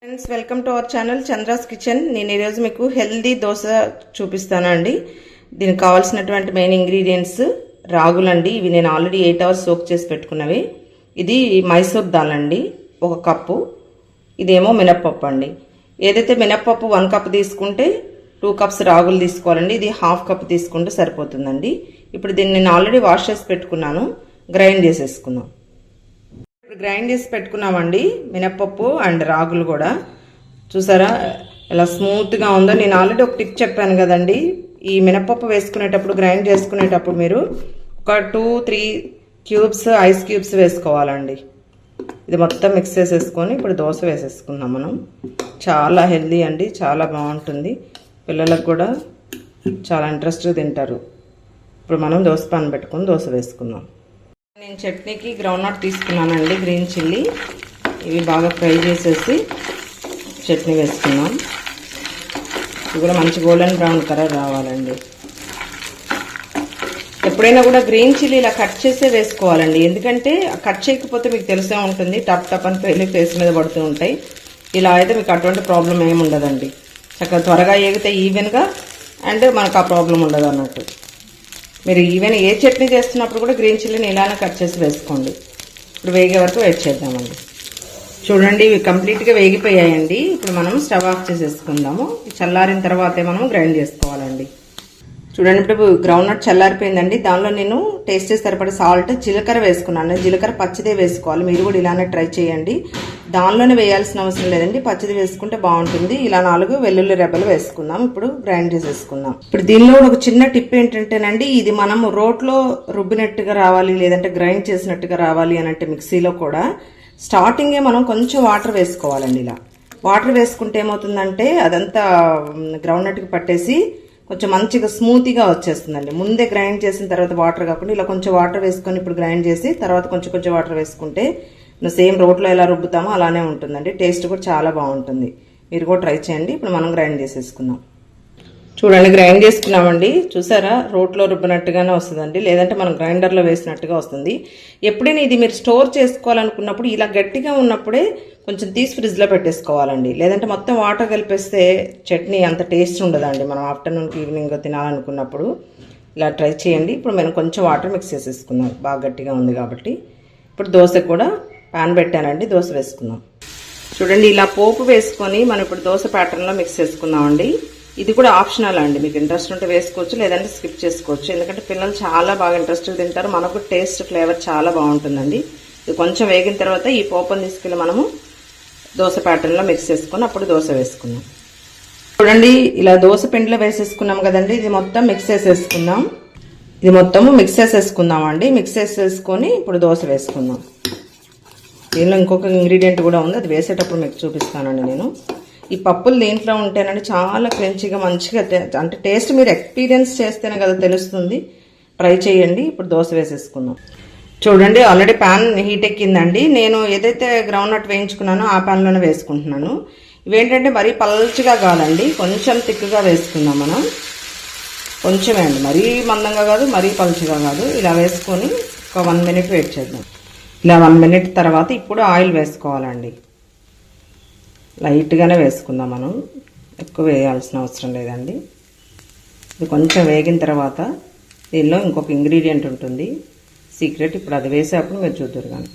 Friends, welcome to our channel Chandra's kitchen. నేను ఈరోజు మీకు హెల్దీ దోశ చూపిస్తానండి. దీనికి కావాల్సినటువంటి మెయిన్ ఇంగ్రీడియంట్స్ రాగులండి. ఇవి నేను ఆల్రెడీ 8 hours సోక్ చేసి పెట్టుకున్నవి. ఇది మైసూర్ దాల్ అండి, 1 కప్పు. ఇదేమో మినప్పప్పు అండి. ఏదైతే మినప్పప్పు 1 కప్ తీసుకుంటే 2 cups రాగులు తీసుకోవాలండి. ఇది 1/2 cup తీసుకుంటే సరిపోతుందండి. ఇప్పుడు దీన్ని నేను ఆల్రెడీ వాష్ చేసి పెట్టుకున్నాను. గ్రైండ్ చేసేసుకున్నాం. ఇప్పుడు గ్రైండ్ చేసి పెట్టుకున్నామండి మినప్పప్పు అండ్ రాగులు కూడా. చూసారా ఎలా స్మూత్గా ఉందో. నేను ఆల్రెడీ ఒక టిప్ చెప్పాను కదండి, ఈ మినప్పప్పు వేసుకునేటప్పుడు గ్రైండ్ చేసుకునేటప్పుడు మీరు ఒక 2-3 క్యూబ్స్ ఐస్ క్యూబ్స్ వేసుకోవాలండి. ఇది మొత్తం మిక్స్ చేసేసుకొని ఇప్పుడు దోశ వేసేసుకుందాం మనం. చాలా హెల్దీ అండి, చాలా బాగుంటుంది. పిల్లలకు కూడా చాలా ఇంట్రెస్ట్గా తింటారు. ఇప్పుడు మనం దోశ పాన్ పెట్టుకొని దోశ వేసుకుందాం. నేను చట్నీకి గ్రౌండ్నట్ తీసుకున్నానండి, గ్రీన్ చిల్లీ. ఇవి బాగా ఫ్రై చేసేసి చట్నీ వేసుకున్నాం. ఇవి కూడా మంచి గోల్డెన్ బ్రౌన్ కలర్ రావాలండి. ఎప్పుడైనా కూడా గ్రీన్ చిల్లీ ఇలా కట్ చేసే వేసుకోవాలండి. ఎందుకంటే కట్ చేయకపోతే మీకు తెలిసే ఉంటుంది, టప్ టప్ అని పెళ్ళి ఫేస్ మీద పడుతూ ఉంటాయి. ఇలా అయితే మీకు అటువంటి ప్రాబ్లం ఏమి ఉండదండి. చక్కగా త్వరగా ఏగితే ఈవెన్గా అండ్ మనకు ఆ ప్రాబ్లం ఉండదు అన్నట్టు. మీరు ఈవెన్ ఏ చట్నీ చేస్తున్నప్పుడు కూడా గ్రీన్ చిల్లీని ఇలానే కట్ చేసి వేసుకోండి. ఇప్పుడు వేగే వరకు వెయిట్ చేద్దామండి. చూడండి, ఇవి కంప్లీట్గా వేగిపోయాయండి. ఇప్పుడు మనం స్టవ్ ఆఫ్ చేసేసుకుందాము. చల్లారిన తర్వాతే మనం గ్రైండ్ చేసుకోవాలండి. చూడండి, ఇప్పుడు గ్రౌండ్నట్ చల్లారిపోయిందండి. దానిలో నేను టేస్ట్ సరిపడే సాల్ట్, జీలకర్ర వేసుకున్నాను. జీలకర్ర పచ్చిదే వేసుకోవాలి. మీరు కూడా ఇలానే ట్రై చేయండి. దానిలోనే వేయాల్సిన అవసరం లేదండి, పచ్చిది వేసుకుంటే బాగుంటుంది. ఇలా 4 వెల్లుల్లి రెబ్బలు వేసుకుందాం. ఇప్పుడు గ్రైండ్ చేసేసుకుందాం. ఇప్పుడు దీనిలో ఒక చిన్న టిప్ ఏంటంటేనండి, ఇది మనం రోట్లో రుబ్బినట్టుగా రావాలి, లేదంటే గ్రైండ్ చేసినట్టుగా రావాలి అని అంటే మిక్సీలో కూడా స్టార్టింగే మనం కొంచెం వాటర్ వేసుకోవాలండి. ఇలా వాటర్ వేసుకుంటే ఏమవుతుందంటే అదంతా గ్రౌండ్నట్కి పట్టేసి కొంచెం మంచిగా స్మూత్గా వచ్చేస్తుందండి. ముందే గ్రైండ్ చేసిన తర్వాత వాటర్ కాకుండా ఇలా కొంచెం వాటర్ వేసుకొని ఇప్పుడు గ్రైండ్ చేసి తర్వాత కొంచెం వాటర్ వేసుకుంటే సేమ్ రోట్లో ఎలా రుబ్బుతామో అలానే ఉంటుందండి. టేస్ట్ కూడా చాలా బాగుంటుంది. మీరు కూడా ట్రై చేయండి. ఇప్పుడు మనం గ్రైండ్ చేసేసుకుందాం. చూడండి, గ్రైండ్ చేసుకున్నామండి. చూసారా, రోట్లో రుబ్బినట్టుగానే వస్తుందండి, లేదంటే మనం గ్రైండర్లో వేసినట్టుగా వస్తుంది. ఎప్పుడైనా ఇది మీరు స్టోర్ చేసుకోవాలనుకున్నప్పుడు ఇలా గట్టిగా ఉన్నప్పుడే కొంచెం తీసి ఫ్రిడ్జ్లో పెట్టేసుకోవాలండి. లేదంటే మొత్తం వాటర్ కలిపేస్తే చట్నీ అంత టేస్ట్ ఉండదండి. మనం ఆఫ్టర్నూన్కి ఈవినింగ్ తినాలనుకున్నప్పుడు ఇలా ట్రై చేయండి. ఇప్పుడు మనం కొంచెం వాటర్ మిక్స్ చేసేసుకుందాం, బాగా గట్టిగా ఉంది కాబట్టి. ఇప్పుడు దోశ కూడా పాన్ పెట్టానండి, దోశ వేసుకుందాం. చూడండి, ఇలా పోపు వేసుకొని మనం ఇప్పుడు దోశ ప్యాటర్న్లో మిక్స్ చేసుకుందామండి. ఇది కూడా ఆప్షనల్ అండి, మీకు ఇంట్రెస్ట్ ఉంటే వేసుకోవచ్చు, లేదంటే స్కిప్ చేసుకోవచ్చు. ఎందుకంటే పిల్లలు చాలా బాగా ఇంట్రెస్ట్గా తింటారు. మనకు టేస్ట్ ఫ్లేవర్ చాలా బాగుంటుందండి. ఇది కొంచెం వేగిన తర్వాత ఈ పోపుని తీసుకెళ్ళి మనము దోశ ప్యాటర్న్లో మిక్స్ చేసుకొని అప్పుడు దోశ వేసుకుందాం. చూడండి, ఇలా దోశ పిండిలో వేసేసుకున్నాం కదండి. ఇది మొత్తం మిక్స్ చేసేసుకుందాం. ఇది మొత్తము మిక్స్ చేసేసుకుందాం అండి. మిక్స్ చేసేసుకొని ఇప్పుడు దోశ వేసుకుందాం. దీనిలో ఇంకొక ఇంగ్రీడియంట్ కూడా ఉంది, అది వేసేటప్పుడు మీకు చూపిస్తానండి. నేను ఈ పప్పులు దీంట్లో ఉంటేనండి చాలా క్రంచిగా మంచిగా, అంటే టేస్ట్ మీరు ఎక్స్పీరియన్స్ చేస్తేనే కదా తెలుస్తుంది. ట్రై చేయండి. ఇప్పుడు దోశ వేసేసుకుందాం. చూడండి, ఆల్రెడీ ప్యాన్ హీట్ ఎక్కిందండి. నేను ఏదైతే గ్రౌండ్నట్ వేయించుకున్నానో ఆ ప్యాన్లోనే వేసుకుంటున్నాను. ఇవేంటంటే మరీ పల్చగా కాదండి, కొంచెం థిక్గా వేసుకుందాం మనం. కొంచెమే అండి, మరీ మందంగా కాదు, మరీ పల్చగా కాదు. ఇలా వేసుకొని ఒక 1 minute వెయిట్ చేద్దాం. ఇలా 1 minute తర్వాత ఇప్పుడు ఆయిల్ వేసుకోవాలండి. లైట్గానే వేసుకుందాం మనం, ఎక్కువ వేయాల్సిన అవసరం లేదండి. ఇది కొంచెం వేగిన తర్వాత దీనిలో ఇంకొక ఇంగ్రీడియంట్ ఉంటుంది సీక్రెట్. ఇప్పుడు అది వేసేటప్పుడు మీరు చూద్దరు కానీ.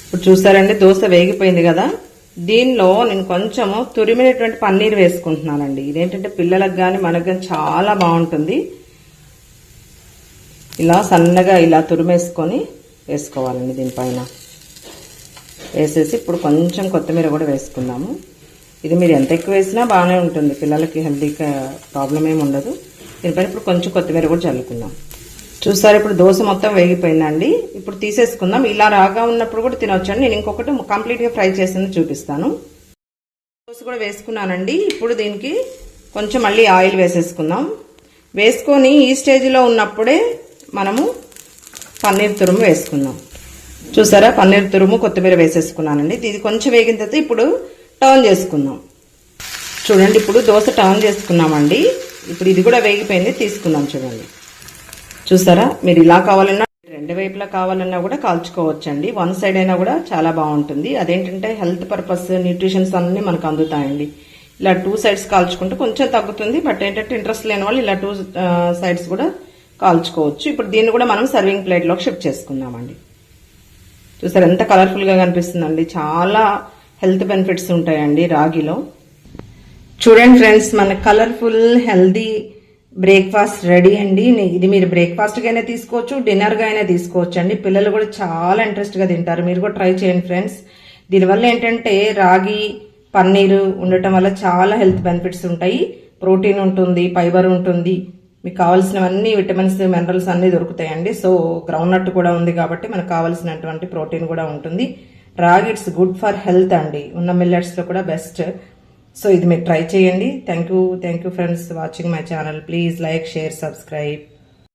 ఇప్పుడు చూసారండి, దోశ వేగిపోయింది కదా. దీనిలో నేను కొంచెము తురిమినటువంటి పన్నీర్ వేసుకుంటున్నానండి. ఇదేంటంటే పిల్లలకు కానీ మనకు కానీ చాలా బాగుంటుంది. ఇలా సన్నగా ఇలా తురిమేసుకొని వేసుకోవాలండి. దీనిపైన వేసేసి ఇప్పుడు కొంచెం కొత్తిమీర కూడా వేసుకుందాము. ఇది మీరు ఎంత ఎక్కువ వేసినా బాగానే ఉంటుంది, పిల్లలకి హెల్తీగా ప్రాబ్లం ఏమి ఉండదు. దీనిపైన ఇప్పుడు కొంచెం కొత్తిమీర కూడా చల్లుకుందాం. చూసారు, ఇప్పుడు దోశ మొత్తం వేగిపోయిందండి. ఇప్పుడు తీసేసుకుందాం. ఇలా రాగా ఉన్నప్పుడు కూడా తినొచ్చండి. నేను ఇంకొకటి కంప్లీట్గా ఫ్రై చేసింది చూపిస్తాను. దోశ కూడా వేసుకున్నానండి. ఇప్పుడు దీనికి కొంచెం మళ్ళీ ఆయిల్ వేసేసుకుందాం. వేసుకొని ఈ స్టేజ్లో ఉన్నప్పుడే మనము పన్నీర్ తురుము వేసుకుందాం. చూసారా, పన్నీర్ తురుము కొత్తిమీర వేసేసుకున్నానండి. ఇది కొంచెం వేగిన తర్వాత ఇప్పుడు టర్న్ చేసుకుందాం. చూడండి, ఇప్పుడు దోశ టర్న్ చేసుకున్నామండి. ఇప్పుడు ఇది కూడా వేగిపోయింది, తీసుకుందాం. చూడండి, చూసారా, మీరు ఇలా కావాలన్నా రెండు వైపులా కావాలన్నా కూడా కాల్చుకోవచ్చండి. వన్ సైడ్ అయినా కూడా చాలా బాగుంటుంది. అదేంటంటే హెల్త్ పర్పస్, న్యూట్రిషన్స్ అన్ని మనకు అందుతాయండి. ఇలా 2 సైడ్స్ కాల్చుకుంటే కొంచెం తగ్గుతుంది. బట్ ఏంటంటే ఇంట్రెస్ట్ లేని వాళ్ళు ఇలా 2 సైడ్స్ కూడా కాల్చుకోవచ్చు. ఇప్పుడు దీన్ని కూడా మనం సర్వింగ్ ప్లేట్లోకి షిఫ్ట్ చేసుకుందామండి. చూసారు ఎంత కలర్ఫుల్ గా కనిపిస్తుందండి. చాలా హెల్త్ బెనిఫిట్స్ ఉంటాయండి రాగిలో. చూడండి ఫ్రెండ్స్, మన కలర్ఫుల్ హెల్దీ బ్రేక్ఫాస్ట్ రెడీ అండి. ఇది మీరు బ్రేక్ఫాస్ట్ గా అయినా తీసుకోవచ్చు, డిన్నర్ గా అయినా తీసుకోవచ్చు అండి. పిల్లలు కూడా చాలా ఇంట్రెస్ట్ గా తింటారు. మీరు కూడా ట్రై చేయండి ఫ్రెండ్స్. దీనివల్ల ఏంటంటే రాగి పన్నీరు ఉండటం వల్ల చాలా హెల్త్ బెనిఫిట్స్ ఉంటాయి. ప్రోటీన్ ఉంటుంది, ఫైబర్ ఉంటుంది, మీకు కావాల్సినవన్నీ విటమిన్స్, మినరల్స్ అన్ని దొరుకుతాయండి. సో గ్రౌండ్ నట్ కూడా ఉంది కాబట్టి మనకు కావాల్సినటువంటి ప్రోటీన్ కూడా ఉంటుంది. రాగి ఇట్స్ గుడ్ ఫర్ హెల్త్ అండి. ఉన్న మిల్లెట్స్ లో కూడా బెస్ట్. సో ఇది మీరు ట్రై చేయండి. Thank you friends watching my channel. Please like, share, subscribe.